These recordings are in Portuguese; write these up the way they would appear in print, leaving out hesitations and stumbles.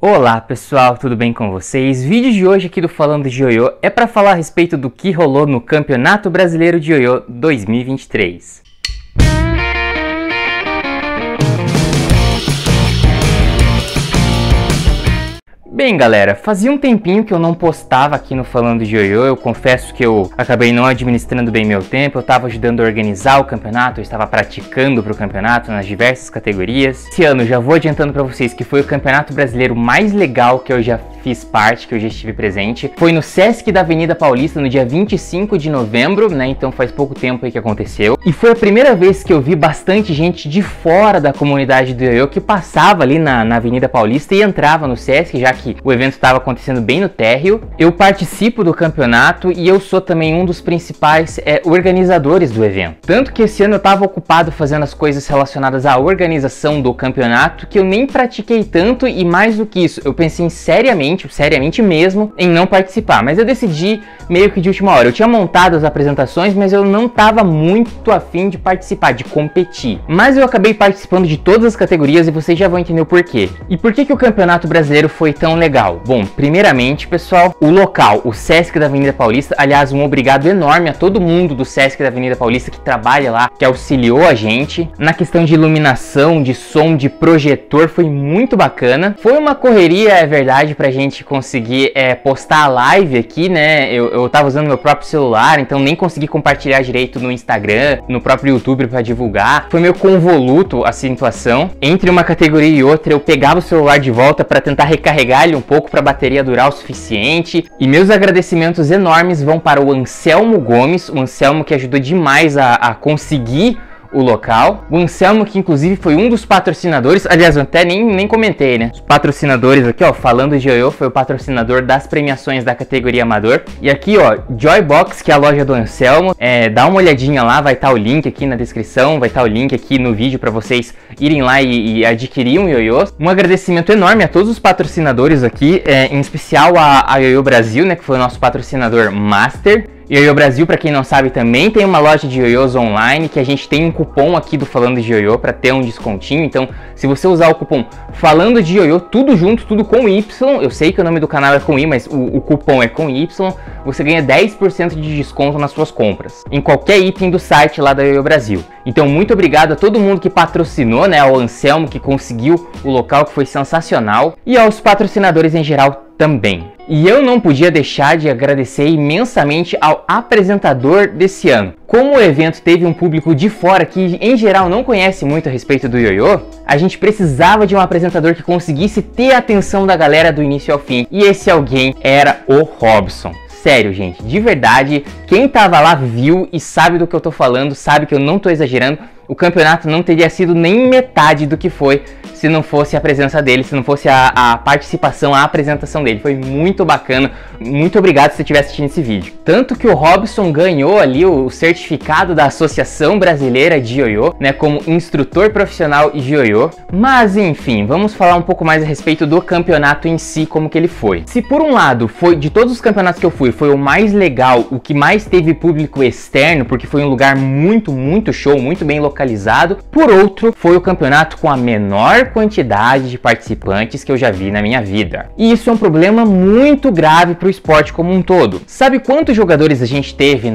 Olá pessoal, tudo bem com vocês? Vídeo de hoje aqui do Falando de Ioiô é para falar a respeito do que rolou no Campeonato Brasileiro de Ioiô 2023. Bem galera, fazia um tempinho que eu não postava aqui no Falando de Ioiô, eu confesso que eu acabei não administrando bem meu tempo, eu estava ajudando a organizar o campeonato, eu estava praticando para o campeonato nas diversas categorias. Esse ano já vou adiantando para vocês que foi o campeonato brasileiro mais legal que eu já fiz parte, que eu já estive presente. Foi no Sesc da Avenida Paulista no dia 25 de novembro, né, então faz pouco tempo aí que aconteceu. E foi a primeira vez que eu vi bastante gente de fora da comunidade do Ioiô que passava ali na Avenida Paulista e entrava no Sesc, já que o evento estava acontecendo bem no térreo. Eu participo do campeonato e eu sou também um dos principais organizadores do evento. Tanto que esse ano eu estava ocupado fazendo as coisas relacionadas à organização do campeonato que eu nem pratiquei tanto, e mais do que isso, eu pensei seriamente mesmo em não participar, mas eu decidi meio que de última hora. Eu tinha montado as apresentações, mas eu não estava muito afim de participar, de competir. Mas eu acabei participando de todas as categorias e vocês já vão entender o porquê. E por que o Campeonato Brasileiro foi tão legal? Bom, primeiramente, pessoal, o local, o Sesc da Avenida Paulista, aliás, um obrigado enorme a todo mundo do Sesc da Avenida Paulista que trabalha lá, que auxiliou a gente. Na questão de iluminação, de som, de projetor, foi muito bacana. Foi uma correria, é verdade, pra gente conseguir postar a live aqui, né? Eu tava usando meu próprio celular, então nem consegui compartilhar direito no Instagram, no próprio YouTube pra divulgar. Foi meio convoluto a situação. Entre uma categoria e outra, eu pegava o celular de volta pra tentar recarregar ele um pouco para a bateria durar o suficiente. E meus agradecimentos enormes vão para o Anselmo Gomes, o Anselmo que ajudou demais a conseguir o local. O Anselmo que inclusive foi um dos patrocinadores, aliás, eu até nem comentei, né? Os patrocinadores aqui, ó, Falando de Ioiô, foi o patrocinador das premiações da categoria amador. E aqui, ó, Joybox, que é a loja do Anselmo, dá uma olhadinha lá, vai estar o link aqui na descrição, vai estar o link aqui no vídeo para vocês irem lá e adquirir um ioiô. Um agradecimento enorme a todos os patrocinadores aqui, em especial a Ioiô Brasil, né, que foi o nosso patrocinador master. Ioiô Brasil, para quem não sabe, também tem uma loja de ioiôs online, que a gente tem um cupom aqui do Falando de Ioiô para ter um descontinho. Então, se você usar o cupom Falando de Ioiô, tudo junto, tudo com Y, eu sei que o nome do canal é com I, mas o cupom é com Y, você ganha 10% de desconto nas suas compras, em qualquer item do site lá da Ioiô Brasil. Então, muito obrigado a todo mundo que patrocinou, né, ao Anselmo que conseguiu o local, que foi sensacional, e aos patrocinadores em geral também. E eu não podia deixar de agradecer imensamente ao apresentador desse ano. Como o evento teve um público de fora que em geral não conhece muito a respeito do ioiô, a gente precisava de um apresentador que conseguisse ter a atenção da galera do início ao fim. E esse alguém era o Robson. Sério, gente, de verdade, quem tava lá viu e sabe do que eu tô falando, sabe que eu não tô exagerando. O campeonato não teria sido nem metade do que foi se não fosse a presença dele, se não fosse a participação, a apresentação dele. Foi muito bacana. Muito obrigado se você estiver assistindo esse vídeo. Tanto que o Robson ganhou ali o certificado da Associação Brasileira de Ioiô, né, como instrutor profissional de ioiô. Mas enfim, vamos falar um pouco mais a respeito do campeonato em si, como que ele foi. Se por um lado, foi de todos os campeonatos que eu fui, foi o mais legal, o que mais teve público externo, porque foi um lugar muito show, muito bem localizado. Por outro, foi o campeonato com a menor quantidade de participantes que eu já vi na minha vida. E isso é um problema muito grave para o esporte como um todo. Sabe quantos jogadores a gente teve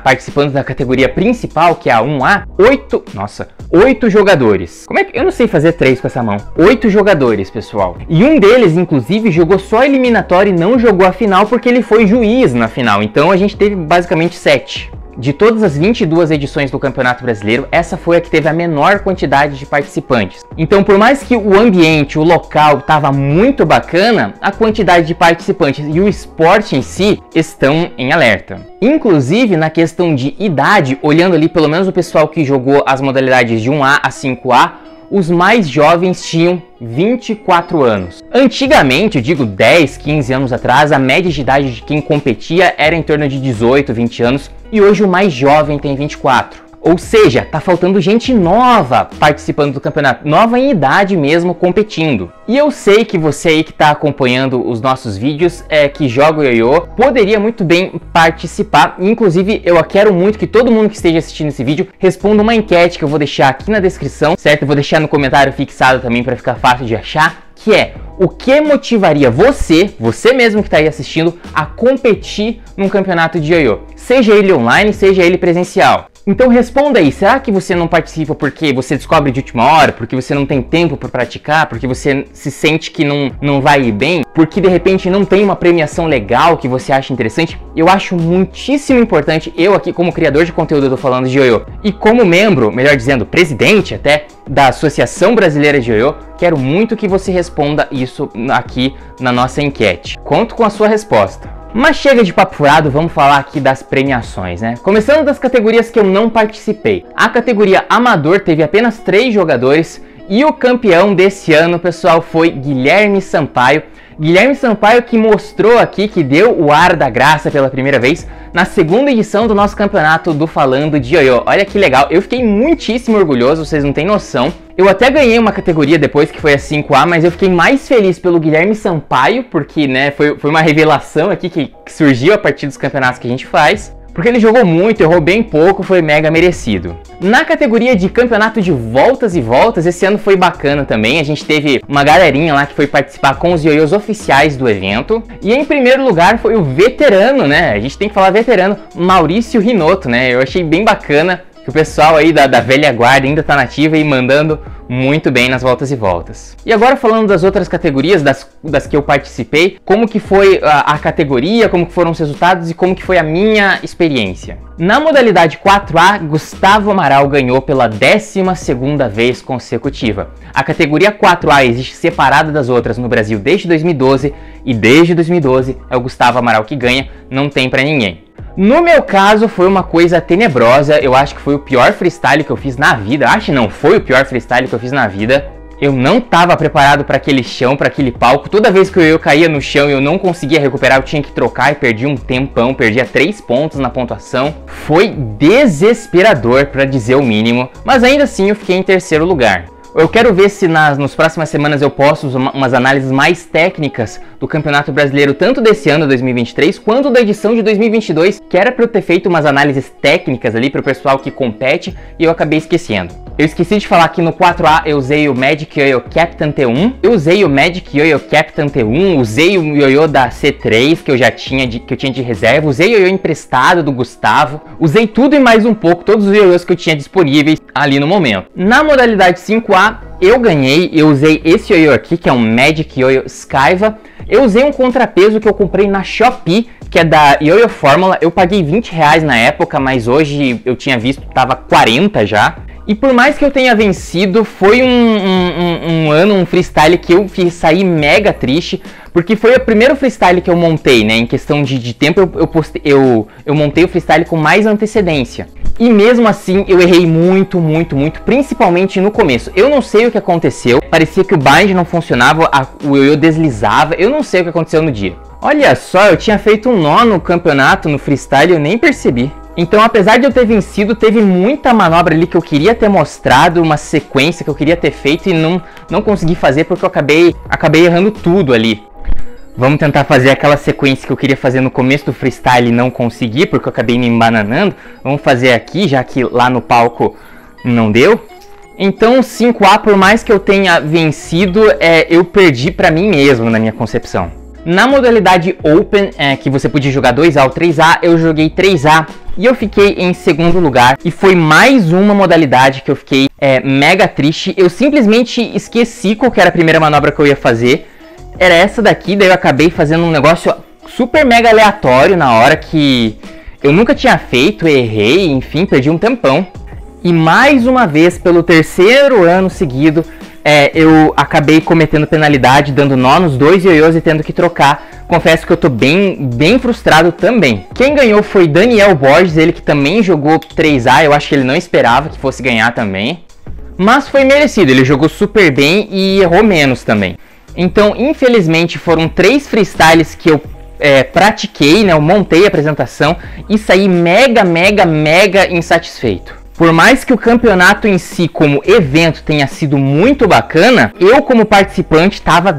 participando da categoria principal, que é a 1A? 8 jogadores. Como é que eu não sei fazer 3 com essa mão? 8 jogadores, pessoal. E um deles, inclusive, jogou só eliminatório e não jogou a final porque ele foi juiz na final. Então a gente teve basicamente 7. De todas as 22 edições do Campeonato Brasileiro, essa foi a que teve a menor quantidade de participantes. Então, por mais que o ambiente, o local estava muito bacana, a quantidade de participantes e o esporte em si estão em alerta. Inclusive, na questão de idade, olhando ali pelo menos o pessoal que jogou as modalidades de 1A a 5A, os mais jovens tinham 24 anos. Antigamente, eu digo 10, 15 anos atrás, a média de idade de quem competia era em torno de 18, 20 anos, e hoje o mais jovem tem 24. Ou seja, tá faltando gente nova participando do campeonato, nova em idade mesmo, competindo. E eu sei que você aí que tá acompanhando os nossos vídeos, que joga o ioiô, poderia muito bem participar. Inclusive, eu quero muito que todo mundo que esteja assistindo esse vídeo responda uma enquete que eu vou deixar aqui na descrição, certo? Eu vou deixar no comentário fixado também para ficar fácil de achar. que é: o que motivaria você mesmo que está aí assistindo, a competir num campeonato de ioiô? Seja ele online, seja ele presencial. Então responda aí, será que você não participa porque você descobre de última hora, porque você não tem tempo para praticar, porque você se sente que não vai ir bem, porque de repente não tem uma premiação legal que você acha interessante? Eu acho muitíssimo importante, eu aqui como criador de conteúdo eu tô falando de ioiô, e como membro, melhor dizendo, presidente até, da Associação Brasileira de Ioiô, quero muito que você responda isso aqui na nossa enquete. Conto com a sua resposta. Mas chega de papo furado, vamos falar aqui das premiações, né? Começando das categorias que eu não participei. A categoria amador teve apenas 3 jogadores e o campeão desse ano, pessoal, foi Guilherme Sampaio. Guilherme Sampaio que mostrou aqui, que deu o ar da graça pela primeira vez na segunda edição do nosso campeonato do Falando de Ioiô. Olha que legal, eu fiquei muitíssimo orgulhoso, vocês não têm noção. Eu até ganhei uma categoria depois, que foi a 5A, mas eu fiquei mais feliz pelo Guilherme Sampaio, porque né, foi uma revelação aqui que surgiu a partir dos campeonatos que a gente faz. Porque ele jogou muito, errou bem pouco, foi mega merecido. Na categoria de campeonato de voltas e voltas, esse ano foi bacana também. A gente teve uma galerinha lá que foi participar com os ioiôs oficiais do evento. E em primeiro lugar foi o veterano, né? A gente tem que falar veterano, Maurício Rinotto, né? Eu achei bem bacana que o pessoal aí da velha guarda ainda tá nativa e mandando muito bem nas voltas e voltas. E agora falando das outras categorias, das que eu participei, como que foi a categoria, como que foram os resultados e como que foi a minha experiência. Na modalidade 4A, Gustavo Amaral ganhou pela 12ª vez consecutiva. A categoria 4A existe separada das outras no Brasil desde 2012 e desde 2012 é o Gustavo Amaral que ganha, não tem pra ninguém. No meu caso foi uma coisa tenebrosa, eu acho que foi o pior freestyle que eu fiz na vida, acho não, foi o pior freestyle que eu fiz na vida. Eu não estava preparado para aquele chão, para aquele palco, toda vez que eu caía no chão e eu não conseguia recuperar, eu tinha que trocar e perdi um tempão, perdia 3 pontos na pontuação. Foi desesperador, para dizer o mínimo, mas ainda assim eu fiquei em terceiro lugar. Eu quero ver se nas próximas semanas eu posto umas análises mais técnicas do Campeonato Brasileiro, tanto desse ano 2023, quanto da edição de 2022, que era para eu ter feito umas análises técnicas ali para o pessoal que compete e eu acabei esquecendo. Eu esqueci de falar que no 4A eu usei o Magic Ioiô Captain T1, eu usei o Magic Ioiô Captain T1, usei o ioiô da C3 que eu já tinha de reserva, usei o ioiô emprestado do Gustavo, usei tudo e mais um pouco, todos os ioiôs que eu tinha disponíveis ali no momento. Na modalidade 5A eu ganhei, eu usei esse ioiô aqui que é um Magic Ioiô Skyva. Eu usei um contrapeso que eu comprei na Shopee, que é da Ioiô Fórmula. Eu paguei R$20 na época, mas hoje eu tinha visto que tava 40 já. E por mais que eu tenha vencido, foi um freestyle que eu saí mega triste, porque foi o primeiro freestyle que eu montei, né? Em questão de tempo, eu montei o freestyle com mais antecedência. E mesmo assim, eu errei muito, principalmente no começo. Eu não sei o que aconteceu, parecia que o bind não funcionava, o ioiô deslizava, eu não sei o que aconteceu no dia. Olha só, eu tinha feito um nó no campeonato, no freestyle, eu nem percebi. Então, apesar de eu ter vencido, teve muita manobra ali que eu queria ter mostrado, uma sequência que eu queria ter feito e não consegui fazer porque eu acabei errando tudo ali. Vamos tentar fazer aquela sequência que eu queria fazer no começo do freestyle e não consegui porque eu acabei me embananando. Vamos fazer aqui, já que lá no palco não deu. Então, 5A, por mais que eu tenha vencido, eu perdi pra mim mesmo na minha concepção. Na modalidade Open, que você podia jogar 2A ou 3A, eu joguei 3A e eu fiquei em segundo lugar. E foi mais uma modalidade que eu fiquei mega triste. Eu simplesmente esqueci qual que era a primeira manobra que eu ia fazer. Era essa daqui, daí eu acabei fazendo um negócio super mega aleatório na hora que eu nunca tinha feito, errei, enfim, perdi um tempão. E mais uma vez, pelo terceiro ano seguido, eu acabei cometendo penalidade, dando nó nos 2 ioiôs e tendo que trocar. Confesso que eu tô bem frustrado também. Quem ganhou foi Daniel Borges, ele que também jogou 3A, eu acho que ele não esperava que fosse ganhar também. Mas foi merecido, ele jogou super bem e errou menos também. Então, infelizmente, foram 3 freestyles que eu pratiquei, né? Eu montei a apresentação e saí mega insatisfeito. Por mais que o campeonato em si, como evento, tenha sido muito bacana, eu como participante estava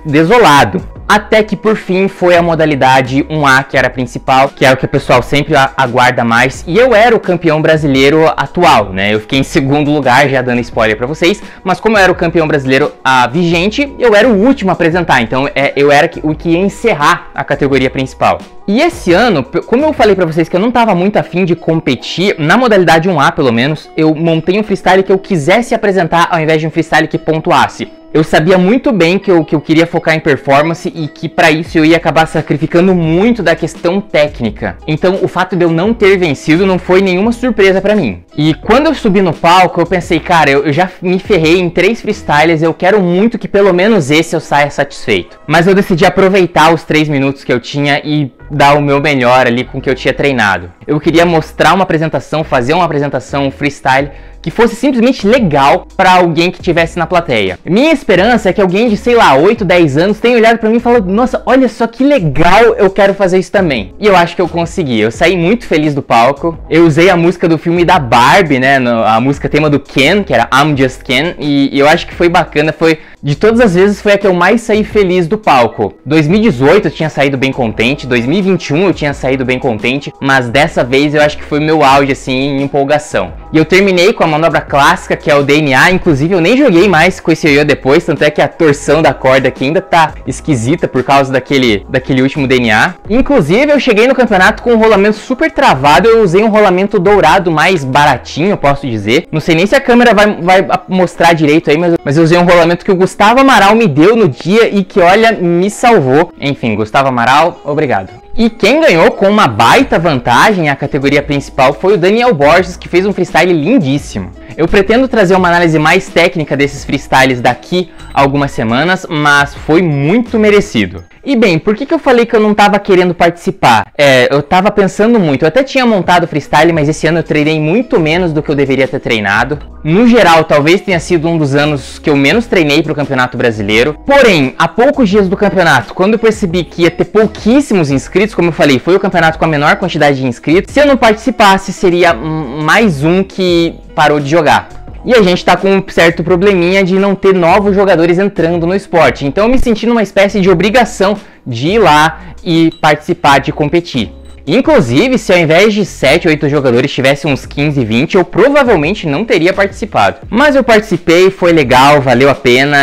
desolado. até que por fim foi a modalidade 1A, que era a principal, que é o que o pessoal sempre aguarda mais, e eu era o campeão brasileiro atual, né? Eu fiquei em segundo lugar, já dando spoiler pra vocês, mas como eu era o campeão brasileiro vigente, eu era o último a apresentar, então eu era o que ia encerrar a categoria principal. E esse ano, como eu falei pra vocês que eu não tava muito afim de competir, na modalidade 1A pelo menos, eu montei um freestyle que eu quisesse apresentar ao invés de um freestyle que pontuasse. Eu sabia muito bem que eu queria focar em performance e que para isso eu ia acabar sacrificando muito da questão técnica. Então o fato de eu não ter vencido não foi nenhuma surpresa para mim. E quando eu subi no palco eu pensei, cara, eu já me ferrei em 3 freestyles, eu quero muito que pelo menos esse eu saia satisfeito. Mas eu decidi aproveitar os 3 minutos que eu tinha e dar o meu melhor ali com o que eu tinha treinado. Eu queria mostrar uma apresentação, fazer uma apresentação freestyle que fosse simplesmente legal para alguém que estivesse na plateia. Minha esperança é que alguém de, sei lá, 8, 10 anos tenha olhado para mim e falado, nossa, olha só que legal, eu quero fazer isso também. E eu acho que eu consegui. Eu saí muito feliz do palco. Eu usei a música do filme da Barbie, né, a música tema do Ken, que era I'm Just Ken, e eu acho que foi bacana, de todas as vezes foi a que eu mais saí feliz do palco. 2018 eu tinha saído bem contente, 2021 eu tinha saído bem contente, mas dessa vez eu acho que foi meu auge, assim, em empolgação. E eu terminei com a manobra clássica, que é o DNA, inclusive eu nem joguei mais com esse ioiô depois, tanto é que a torção da corda aqui ainda tá esquisita por causa daquele último DNA. Inclusive eu cheguei no campeonato com um rolamento super travado, eu usei um rolamento dourado mais baratinho, posso dizer. Não sei nem se a câmera vai mostrar direito aí, mas eu usei um rolamento que o Gustavo Amaral me deu no dia e que, olha, me salvou. Enfim, Gustavo Amaral, obrigado. E quem ganhou com uma baita vantagem a categoria principal foi o Daniel Borges, que fez um freestyle lindíssimo. Eu pretendo trazer uma análise mais técnica desses freestyles daqui a algumas semanas, mas foi muito merecido. E bem, por que eu falei que eu não tava querendo participar? Eu tava pensando muito, eu até tinha montado freestyle, mas esse ano eu treinei muito menos do que eu deveria ter treinado. No geral, talvez tenha sido um dos anos que eu menos treinei pro Campeonato Brasileiro. Porém, há poucos dias do campeonato, quando eu percebi que ia ter pouquíssimos inscritos, como eu falei, foi o campeonato com a menor quantidade de inscritos, se eu não participasse, seria mais um que parou de jogar. E a gente tá com um certo probleminha de não ter novos jogadores entrando no esporte. Então eu me senti numa espécie de obrigação de ir lá e participar, de competir. Inclusive, se ao invés de 7 ou 8 jogadores tivesse uns 15, 20, eu provavelmente não teria participado. Mas eu participei, foi legal, valeu a pena,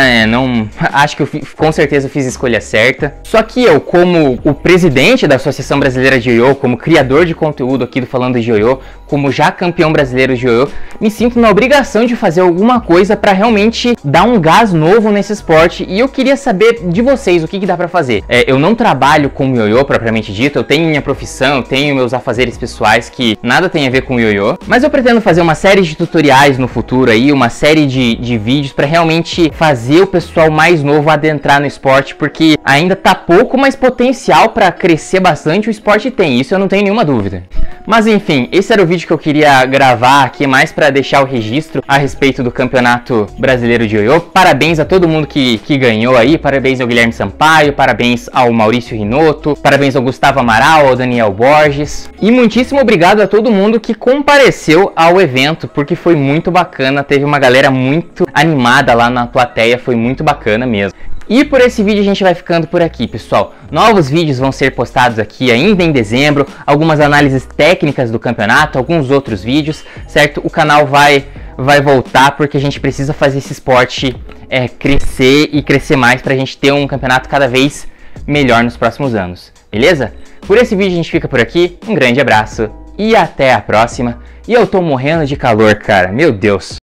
acho que com certeza eu fiz a escolha certa. Só que eu, como o presidente da Associação Brasileira de Ioiô, como criador de conteúdo aqui do Falando de Ioiô, como já campeão brasileiro de ioiô, me sinto na obrigação de fazer alguma coisa para realmente dar um gás novo nesse esporte. E eu queria saber de vocês o que dá para fazer. Eu não trabalho com ioiô propriamente dito, eu tenho minha profissão, eu tenho meus afazeres pessoais que nada tem a ver com ioiô, mas eu pretendo fazer uma série de tutoriais no futuro aí, uma série de vídeos para realmente fazer o pessoal mais novo adentrar no esporte, porque ainda tá pouco, mas potencial para crescer bastante o esporte tem, isso eu não tenho nenhuma dúvida. Mas enfim, esse era o vídeo que eu queria gravar aqui, mais para deixar o registro a respeito do Campeonato Brasileiro de Ioiô. Parabéns a todo mundo que ganhou aí, parabéns ao Guilherme Sampaio, parabéns ao Maurício Rinotto, parabéns ao Gustavo Amaral, ao Daniel Borges. E muitíssimo obrigado a todo mundo que compareceu ao evento, porque foi muito bacana, teve uma galera muito animada lá na plateia, foi muito bacana mesmo. E por esse vídeo a gente vai ficando por aqui, pessoal. Novos vídeos vão ser postados aqui ainda em dezembro, algumas análises técnicas do campeonato, alguns outros vídeos, certo? O canal vai voltar porque a gente precisa fazer esse esporte crescer e crescer mais para a gente ter um campeonato cada vez melhor nos próximos anos, beleza? Por esse vídeo a gente fica por aqui, um grande abraço e até a próxima. E eu tô morrendo de calor, cara, meu Deus!